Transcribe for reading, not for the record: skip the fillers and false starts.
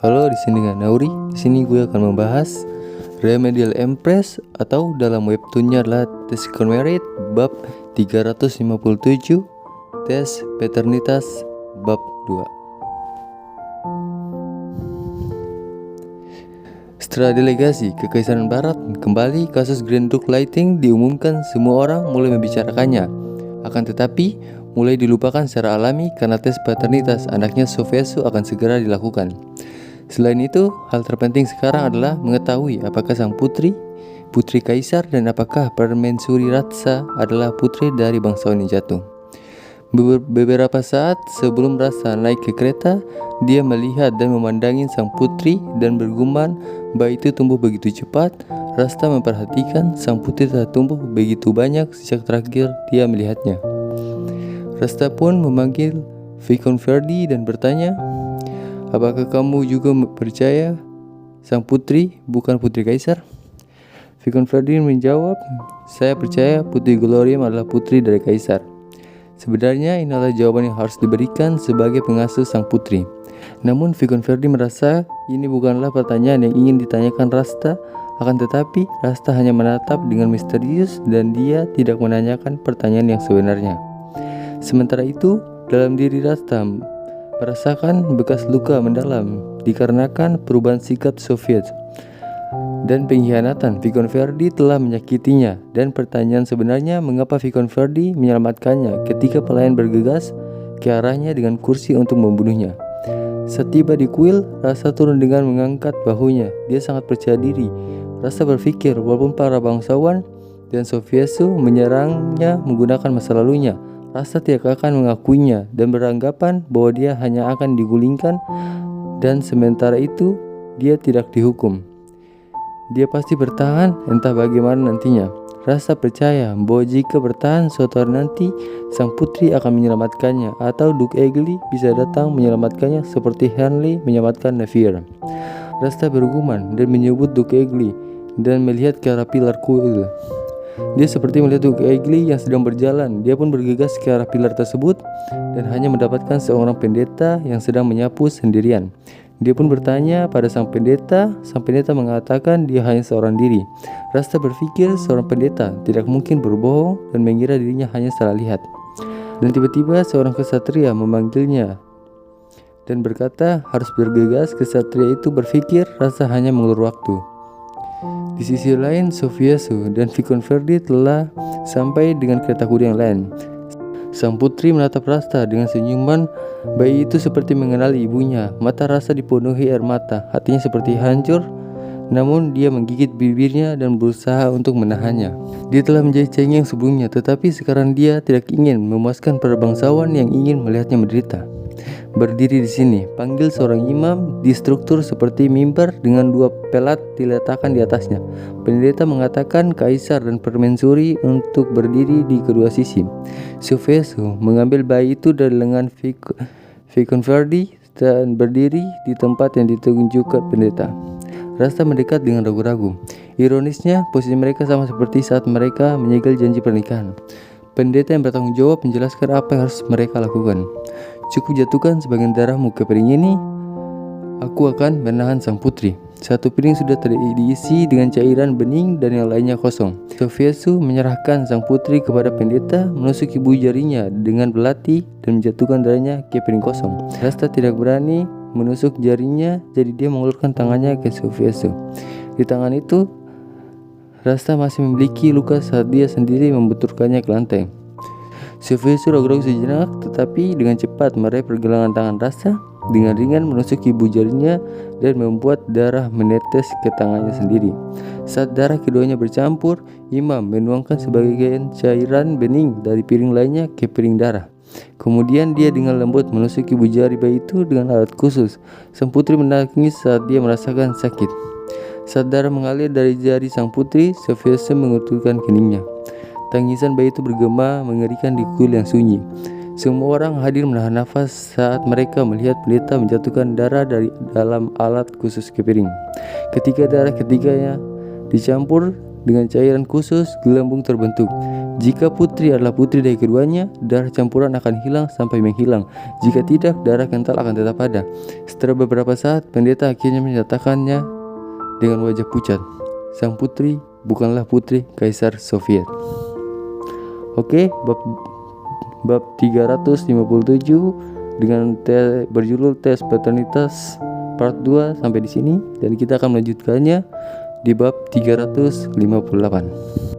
Halo, di sini dengan Nauri. Di sini gue akan membahas Remedial Empress atau dalam webtoonnya adalah The Second Merit bab 357, Tes Paternitas bab 2. Setelah delegasi Kekaisaran Barat kembali, kasus Grand Duke Lighting diumumkan, semua orang mulai membicarakannya. Akan tetapi mulai dilupakan secara alami karena tes paternitas anaknya Sofiesu akan segera dilakukan. Selain itu, hal terpenting sekarang adalah mengetahui apakah sang putri kaisar, dan apakah Permaisuri Ratsa adalah putri dari bangsawan yang jatuh. Beberapa saat sebelum Ratsa naik ke kereta, dia melihat dan memandangi sang putri dan bergumam, bayi itu tumbuh begitu cepat. Ratsa memperhatikan sang putri telah tumbuh begitu banyak sejak terakhir dia melihatnya. Ratsa pun memanggil Vicomte Verdi dan bertanya, "Apakah kamu juga percaya sang putri bukan putri kaisar?" Vicomte Verdi menjawab, "Saya percaya Putri Gloriam adalah putri dari kaisar." Sebenarnya ini adalah jawaban yang harus diberikan sebagai pengasuh sang putri. Namun Vicomte Verdi merasa ini bukanlah pertanyaan yang ingin ditanyakan Ratsa. Akan tetapi Ratsa hanya menatap dengan misterius dan dia tidak menanyakan pertanyaan yang sebenarnya. Sementara itu, dalam diri Ratsa merasakan bekas luka mendalam dikarenakan perubahan sikap Soviet dan pengkhianatan. Vicomte Verdi telah menyakitinya, dan pertanyaan sebenarnya mengapa Vicomte Verdi menyelamatkannya ketika pelayan bergegas ke arahnya dengan kursi untuk membunuhnya. Setiba di kuil, Ratsa turun dengan mengangkat bahunya. Dia sangat percaya diri. Ratsa berpikir walaupun para bangsawan dan Sofiesu menyerangnya menggunakan masa lalunya, Ratsa tidak akan mengakuinya dan beranggapan bahwa dia hanya akan digulingkan, dan sementara itu dia tidak dihukum. Dia pasti bertahan entah bagaimana nantinya. Ratsa percaya bahwa jika bertahan, suatu hari nanti sang putri akan menyelamatkannya, atau Duke Egli bisa datang menyelamatkannya seperti Henley menyelamatkan Nevier. Ratsa bergumam dan menyebut Duke Egli dan melihat ke arah pilar kuil. Dia seperti melihat Duke Egli yang sedang berjalan. Dia pun bergegas ke arah pilar tersebut dan hanya mendapatkan seorang pendeta yang sedang menyapu sendirian. Dia pun bertanya pada sang pendeta. Sang pendeta mengatakan dia hanya seorang diri. Ratsa berpikir seorang pendeta tidak mungkin berbohong dan mengira dirinya hanya salah lihat. Dan tiba-tiba seorang kesatria memanggilnya dan berkata harus bergegas. Kesatria itu berpikir Ratsa hanya mengulur waktu. Di sisi lain, Sofiesu dan Vicomte Verdi telah sampai dengan kereta kuda yang lain. Sang putri menatap Ratsa dengan senyuman. Bayi itu seperti mengenali ibunya. Mata Ratsa dipenuhi air mata, hatinya seperti hancur. Namun dia menggigit bibirnya dan berusaha untuk menahannya. Dia telah menjadi cengeng sebelumnya, tetapi sekarang dia tidak ingin memuaskan para bangsawan yang ingin melihatnya menderita. Berdiri di sini, panggil seorang imam di struktur seperti mimbar dengan dua pelat diletakkan di atasnya. Pendeta mengatakan kaisar dan permaisuri untuk berdiri di kedua sisi. Sofiesu mengambil bayi itu dari lengan Vicomte Verdi dan berdiri di tempat yang ditunjukkan pendeta. Ratsa mendekat dengan ragu-ragu. Ironisnya, posisi mereka sama seperti saat mereka menyegel janji pernikahan. Pendeta yang bertanggung jawab menjelaskan apa yang harus mereka lakukan. "Cukup jatuhkan sebagian darahmu ke piring ini. Aku akan menahan sang putri." Satu piring sudah terisi dengan cairan bening dan yang lainnya kosong. Sofiesu menyerahkan sang putri kepada pendeta, menusuk ibu jarinya dengan belati dan menjatuhkan darahnya ke piring kosong. Ratsa tidak berani menusuk jarinya, jadi dia mengulurkan tangannya ke Sofiesu. Di tangan itu Ratsa masih memiliki luka saat dia sendiri membenturkannya ke lantai. Sofiesu ragu-ragu sejenak, tetapi dengan cepat meraih pergelangan tangan Ratsa. Dengan ringan menusuk ibu jarinya dan membuat darah menetes ke tangannya sendiri. Saat darah keduanya bercampur, imam menuangkan sebagian cairan bening dari piring lainnya ke piring darah. Kemudian dia dengan lembut menusuk ibu jari bayi itu dengan alat khusus. Sang putri menangis saat dia merasakan sakit. Saat darah mengalir dari jari sang putri, Sofiesu menguturkan keningnya. Tangisan bayi itu bergema mengerikan di kuil yang sunyi. Semua orang hadir menahan nafas saat mereka melihat pendeta menjatuhkan darah dari dalam alat khusus ke piring. Ketika darah ketiganya dicampur dengan cairan khusus, gelembung terbentuk. Jika putri adalah putri dari keduanya, darah campuran akan hilang sampai menghilang. Jika tidak, darah kental akan tetap ada. Setelah beberapa saat, pendeta akhirnya menyatakannya dengan wajah pucat. Sang putri bukanlah putri Kaisar Soviet. Oke, bab 357 dengan berjudul tes paternitas part 2 sampai di sini, dan kita akan melanjutkannya di bab 358.